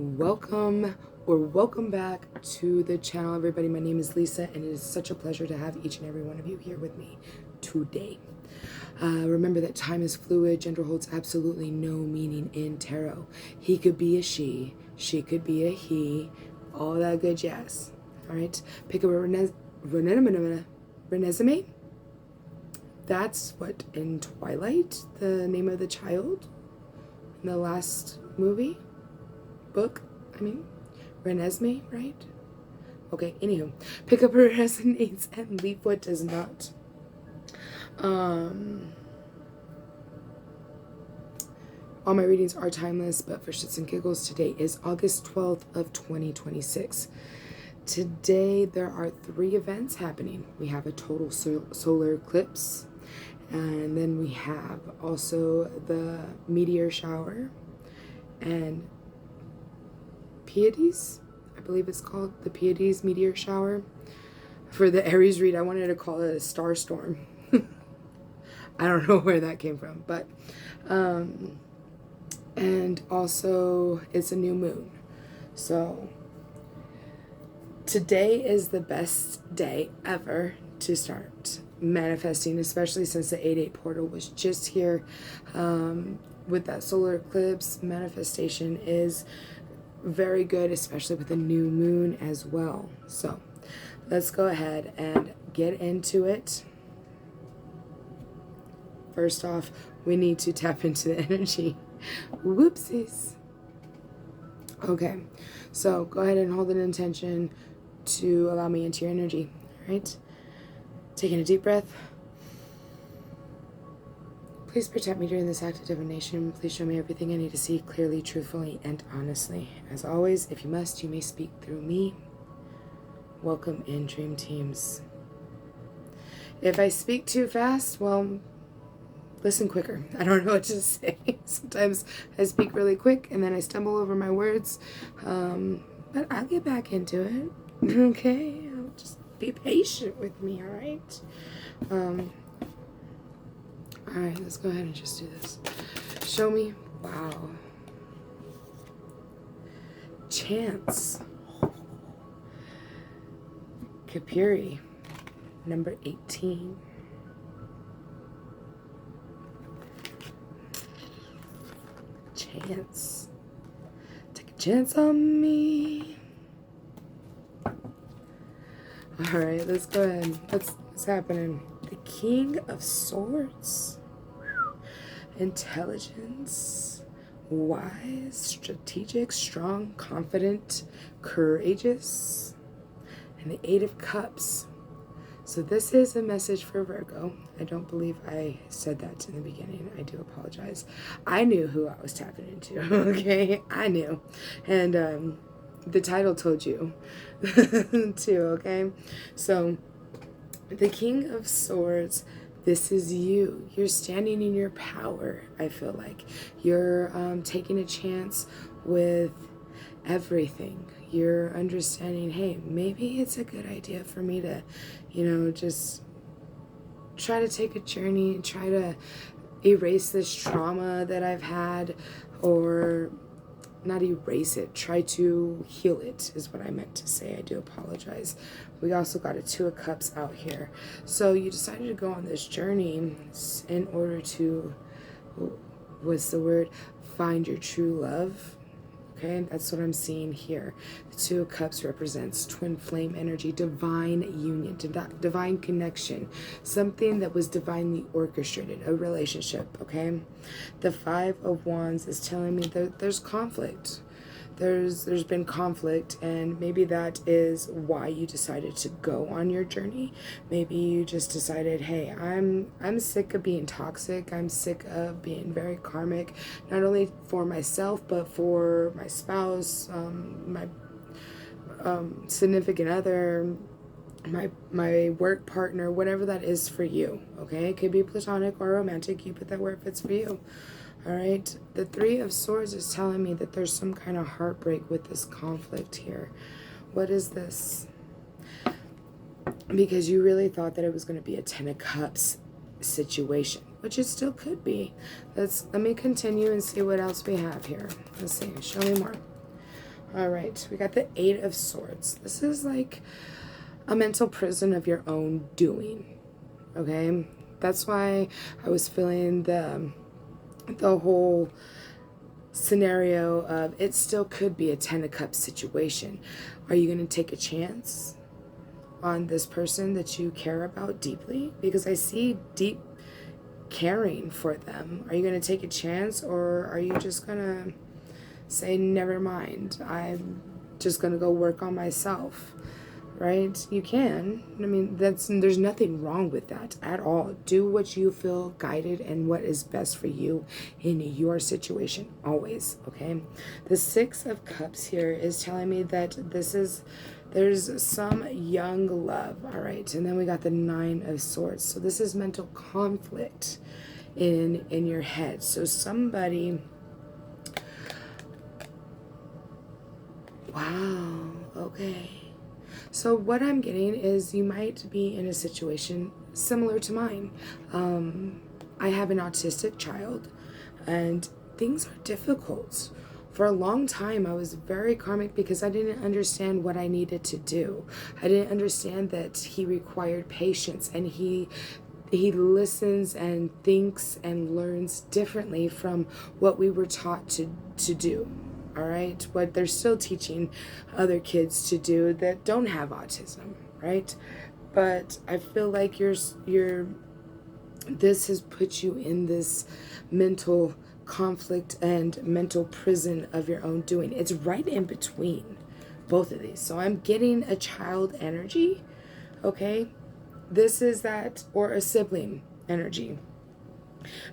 welcome back to the channel, everybody. My name is Lisa, and it is such a pleasure to have each and every one of you here with me today. Remember that time is fluid. Gender holds absolutely no meaning in tarot. He could be a she could be a he, all that good jazz. All right, pick up a Renesmee. That's what in Twilight, the name of the child in the last movie. Book, Renesmee, right? Okay, anywho, pick up what resonates and leave what does not. All my readings are timeless, but for shits and giggles, today is August 12th of 2026. Today, there are 3 events happening. We have a total solar eclipse, and then we have also the meteor shower, and Pleiades, I believe it's called the Pleiades meteor shower. For the Aries read, I wanted to call it a star storm. I don't know where that came from, but and also it's a new moon. So today is the best day ever to start manifesting, especially since the 8/8 portal was just here. With that solar eclipse, manifestation is very good, especially with the new moon as well. So let's go ahead and get into it. First off, we need to tap into the energy. Whoopsies. Okay, so go ahead and hold an intention to allow me into your energy. All right, taking a deep breath. Please protect me during this act of divination. Please show me everything I need to see clearly, truthfully, and honestly. As always, if you must, you may speak through me. Welcome in, Dream Teams. If I speak too fast, well, listen quicker. I don't know what to say. Sometimes I speak really quick and then I stumble over my words. But I'll get back into it. Okay? Just be patient with me, all right? Alright, let's go ahead and just do this. Show me. Wow. Chance. Kapiri. Number 18. Chance. Take a chance on me. Alright, let's go ahead. What's happening? The King of Swords. Intelligence, wise, strategic, strong, confident, courageous, and the 8 of Cups. So this is a message for Virgo. I don't believe I said that in the beginning. I do apologize. I knew who I was tapping into, okay? I knew. And the title told you too, okay? So the King of Swords, this is you. You're standing in your power, I feel like. You're taking a chance with everything. You're understanding, hey, maybe it's a good idea for me to, just try to take a journey and try to erase this trauma that I've had, or not erase it, try to heal it is what I meant to say. I do apologize. We also got a 2 of Cups out here. So you decided to go on this journey in order to, what's the word? Find your true love. Okay, that's what I'm seeing here. The 2 of Cups represents twin flame energy, divine union, divine connection, something that was divinely orchestrated, a relationship, okay? The 5 of Wands is telling me that there's conflict. There's been conflict, and maybe that is why you decided to go on your journey. Maybe you just decided, hey, I'm sick of being toxic. I'm sick of being very karmic, not only for myself but for my spouse, my significant other, my work partner, whatever that is for you. Okay, it could be platonic or romantic. You put that where it fits for you. All right, the 3 of Swords is telling me that there's some kind of heartbreak with this conflict here. What is this? Because you really thought that it was going to be a 10 of Cups situation, which it still could be. Let me continue and see what else we have here. Let's see. Show me more. All right, we got the Eight of Swords. This is like a mental prison of your own doing, okay? That's why I was feeling the whole scenario of it still could be a Ten of Cups situation. Are you going to take a chance on this person that you care about deeply? Because I see deep caring for them. Are you going to take a chance, or are you just going to say, never mind, I'm just going to go work on myself? Right? You can. I mean, there's nothing wrong with that at all. Do what you feel guided and what is best for you in your situation, always, okay? The Six of Cups here is telling me that there's some young love, all right? And then we got the Nine of Swords. So this is mental conflict in your head. So somebody, wow, okay. So what I'm getting is you might be in a situation similar to mine. I have an autistic child, and things are difficult. For a long time, I was very karmic because I didn't understand what I needed to do. I didn't understand that he required patience, and he listens and thinks and learns differently from what we were taught to do. All right, what they're still teaching other kids to do that don't have autism, right? But I feel like this has put you in this mental conflict and mental prison of your own doing. It's right in between both of these. So I'm getting a child energy, okay? This is that, or a sibling energy.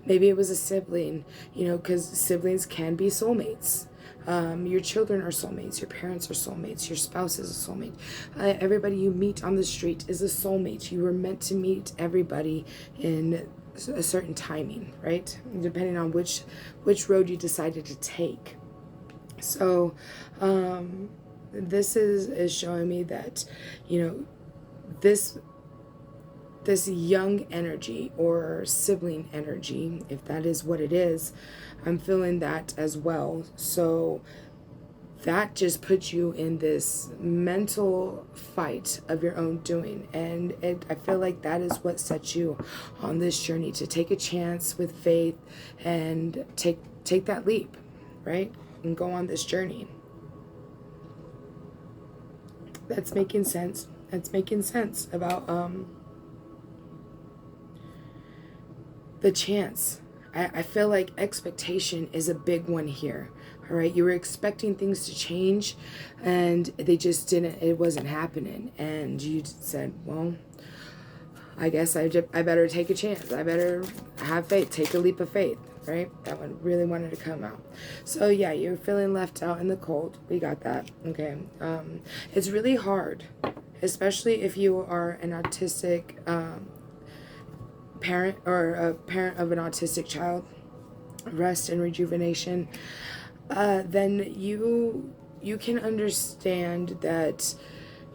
Maybe it was a sibling, because siblings can be soulmates. Your children are soulmates. Your parents are soulmates. Your spouse is a soulmate. Everybody you meet on the street is a soulmate. You were meant to meet everybody in a certain timing, right? Depending on which road you decided to take. So this is showing me that, this young energy or sibling energy, if that is what it is, I'm feeling that as well. So that just puts you in this mental fight of your own doing. And I feel like that is what sets you on this journey, to take a chance with faith and take that leap, right? And go on this journey. That's making sense. That's making sense about the chance. I feel like expectation is a big one here. All right, you were expecting things to change and they just didn't. It wasn't happening, and you said, well, I guess I better take a chance. I better have faith, take a leap of faith, right? That one really wanted to come out. So yeah, you're feeling left out in the cold. We got that. Okay. It's really hard, especially if you are an autistic parent or a parent of an autistic child. Rest and rejuvenation. Then you can understand that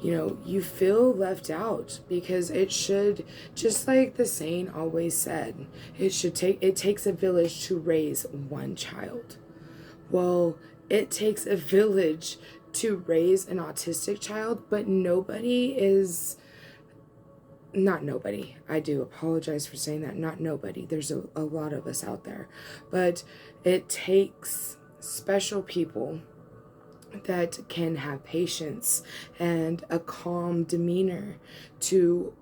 you feel left out, because it should, just like the saying always said, it takes a village to raise one child. Well, it takes a village to raise an autistic child, but not nobody. I do apologize for saying that. Not nobody. There's a lot of us out there. But it takes special people that can have patience and a calm demeanor to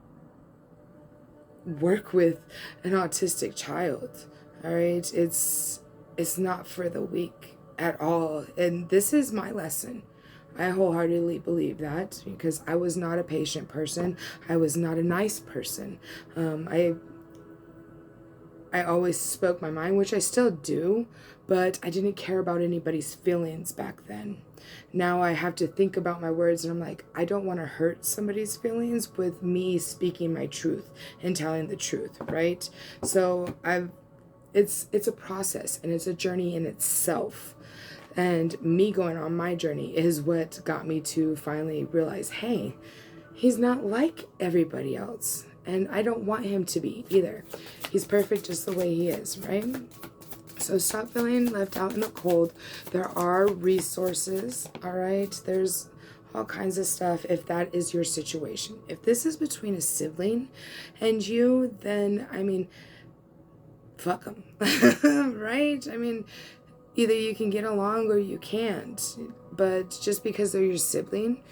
work with an autistic child. All right? It's not for the weak at all. And this is my lesson. I wholeheartedly believe that, because I was not a patient person. I was not a nice person. I always spoke my mind, which I still do, but I didn't care about anybody's feelings back then. Now I have to think about my words, and I'm like, I don't want to hurt somebody's feelings with me speaking my truth and telling the truth, right? So it's a process, and it's a journey in itself. And me going on my journey is what got me to finally realize, hey, he's not like everybody else. And I don't want him to be either. He's perfect just the way he is, right? So stop feeling left out in the cold. There are resources, all right? There's all kinds of stuff if that is your situation. If this is between a sibling and you, then, I mean, fuck them, right? I mean, either you can get along or you can't. But just because they're your sibling,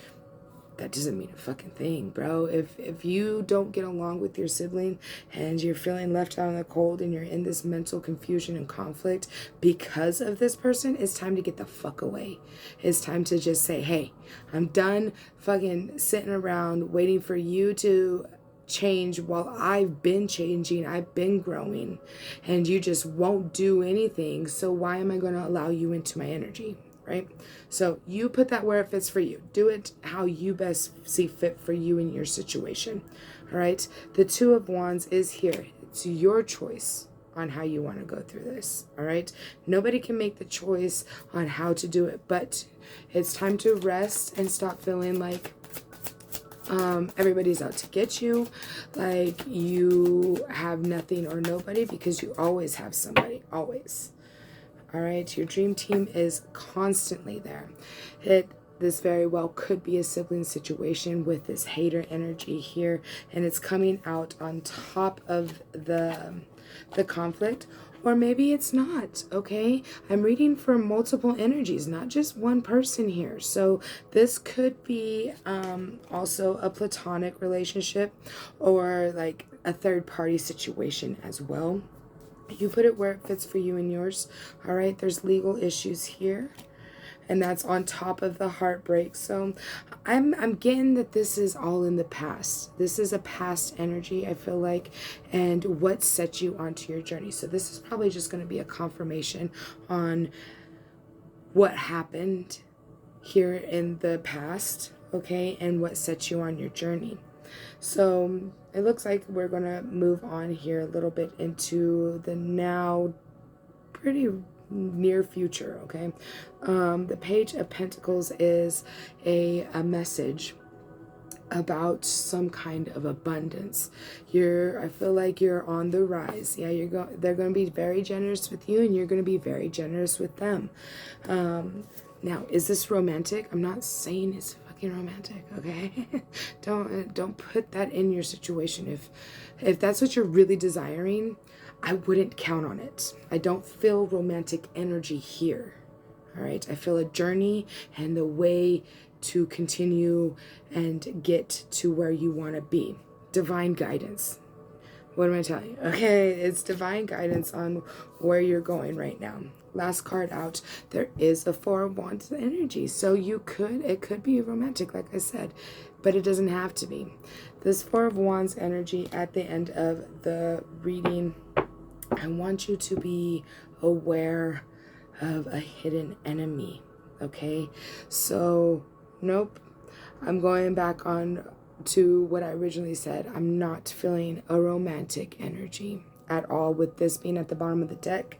that doesn't mean a fucking thing, bro. If you don't get along with your sibling and you're feeling left out in the cold and you're in this mental confusion and conflict because of this person, it's time to get the fuck away. It's time to just say, hey, I'm done fucking sitting around waiting for you to change while I've been changing, I've been growing, and you just won't do anything. So why am I going to allow you into my energy? Right? So you put that where it fits for you. Do it how you best see fit for you in your situation. All right? The Two of Wands is here. It's your choice on how you want to go through this. All right? Nobody can make the choice on how to do it, but it's time to rest and stop feeling like everybody's out to get you, like you have nothing or nobody, because you always have somebody, always. All right, your dream team is constantly there. This very well could be a sibling situation with this hater energy here, and it's coming out on top of the conflict, or maybe it's not. Okay, I'm reading for multiple energies, not just one person here. So this could be also a platonic relationship or like a third party situation as well. You put it where it fits for you and yours. All right, there's legal issues here, and that's on top of the heartbreak. So I'm getting that this is all in the past. This is a past energy, I feel like, and what set you onto your journey. So this is probably just going to be a confirmation on what happened here in the past, okay, and what set you on your journey. So it looks like we're going to move on here a little bit into the now pretty near future, okay? The Page of Pentacles is a message about some kind of abundance. I feel like you're on the rise. Yeah, they're going to be very generous with you, and you're going to be very generous with them. Now, is this romantic? I'm not saying it's fucking romantic, okay? Don't put that in your situation. If that's what you're really desiring, I wouldn't count on it. I don't feel romantic energy here. All right, I feel a journey and the way to continue and get to where you want to be. Divine guidance. What am I telling you? Okay, it's divine guidance on where you're going right now. Last card out, there is a Four of Wands energy. So it could be romantic, like I said, but it doesn't have to be. This Four of Wands energy at the end of the reading, I want you to be aware of a hidden enemy, okay? So, nope. I'm going back on to what I originally said. I'm not feeling a romantic energy at all, with this being at the bottom of the deck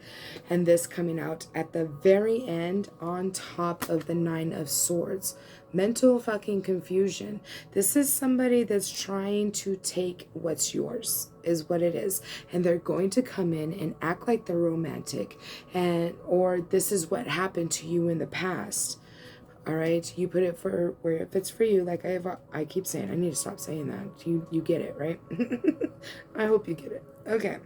and this coming out at the very end on top of the Nine of Swords. Mental fucking confusion. This is somebody that's trying to take what's yours, is what it is. And they're going to come in and act like they're romantic, or this is what happened to you in the past. All right, you put it for where it fits for you. Like I keep saying, I need to stop saying that. You get it, right? I hope you get it. Okay.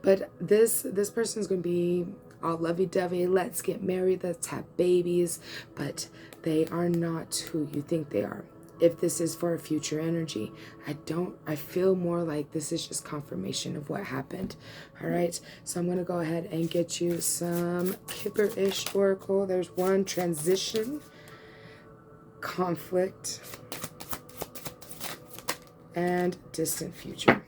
But this person's going to be all lovey-dovey, let's get married, let's have babies, but they are not who you think they are. If this is for a future energy, I feel more like this is just confirmation of what happened. All right, so I'm going to go ahead and get you some Kipper-ish oracle. There's one: transition, conflict, and distant future.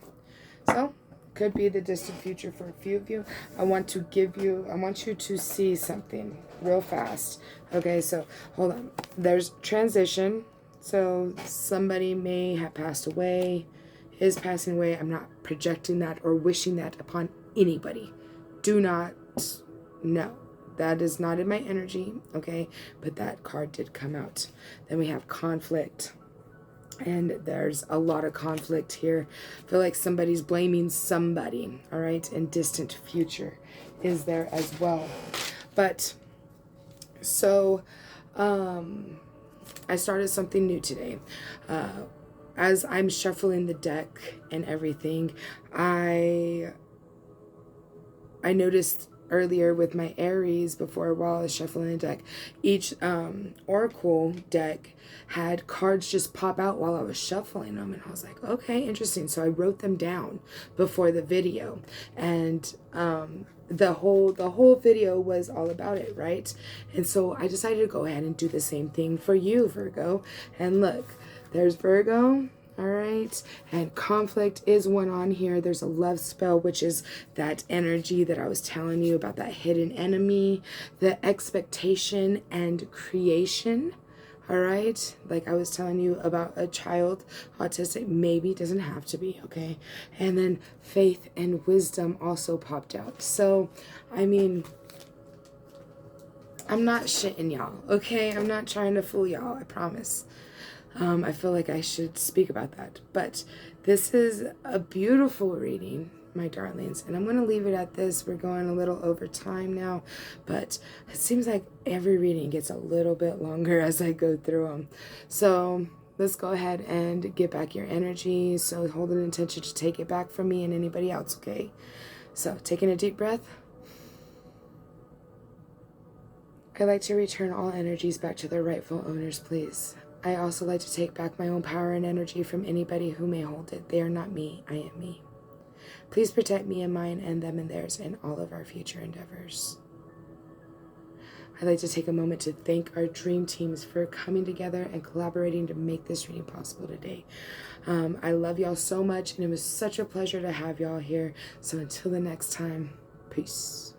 So could be the distant future for a few of you. I want you to see something real fast. Okay, so hold on. There's transition. So somebody may have passed away, is passing away. I'm not projecting that or wishing that upon anybody. Do not, no. That is not in my energy, okay? But that card did come out. Then we have conflict. And there's a lot of conflict here. I feel like somebody's blaming somebody, all right? In distant future. is there as well. But so I started something new today. As I'm shuffling the deck and everything, I noticed earlier with my Aries before, while I was shuffling the deck, each oracle deck had cards just pop out while I was shuffling them, and I was like, okay, interesting. So I wrote them down before the video, and the whole video was all about it, right? And so I decided to go ahead and do the same thing for you, Virgo. And look, there's Virgo. All right. And conflict is one on here. There's a love spell, which is that energy that I was telling you about, that hidden enemy, the expectation and creation. All right. Like I was telling you about a child, autistic, maybe, doesn't have to be. Okay. And then faith and wisdom also popped out. So, I mean, I'm not shitting y'all. Okay. I'm not trying to fool y'all. I promise. I feel like I should speak about that. But this is a beautiful reading, my darlings. And I'm going to leave it at this. We're going a little over time now. But it seems like every reading gets a little bit longer as I go through them. So let's go ahead and get back your energy. So hold an intention to take it back from me and anybody else, okay? So taking a deep breath. I'd like to return all energies back to their rightful owners, please. I also like to take back my own power and energy from anybody who may hold it. They are not me. I am me. Please protect me and mine and them and theirs in all of our future endeavors. I'd like to take a moment to thank our dream teams for coming together and collaborating to make this reading possible today. I love y'all so much, and it was such a pleasure to have y'all here. So until the next time, peace.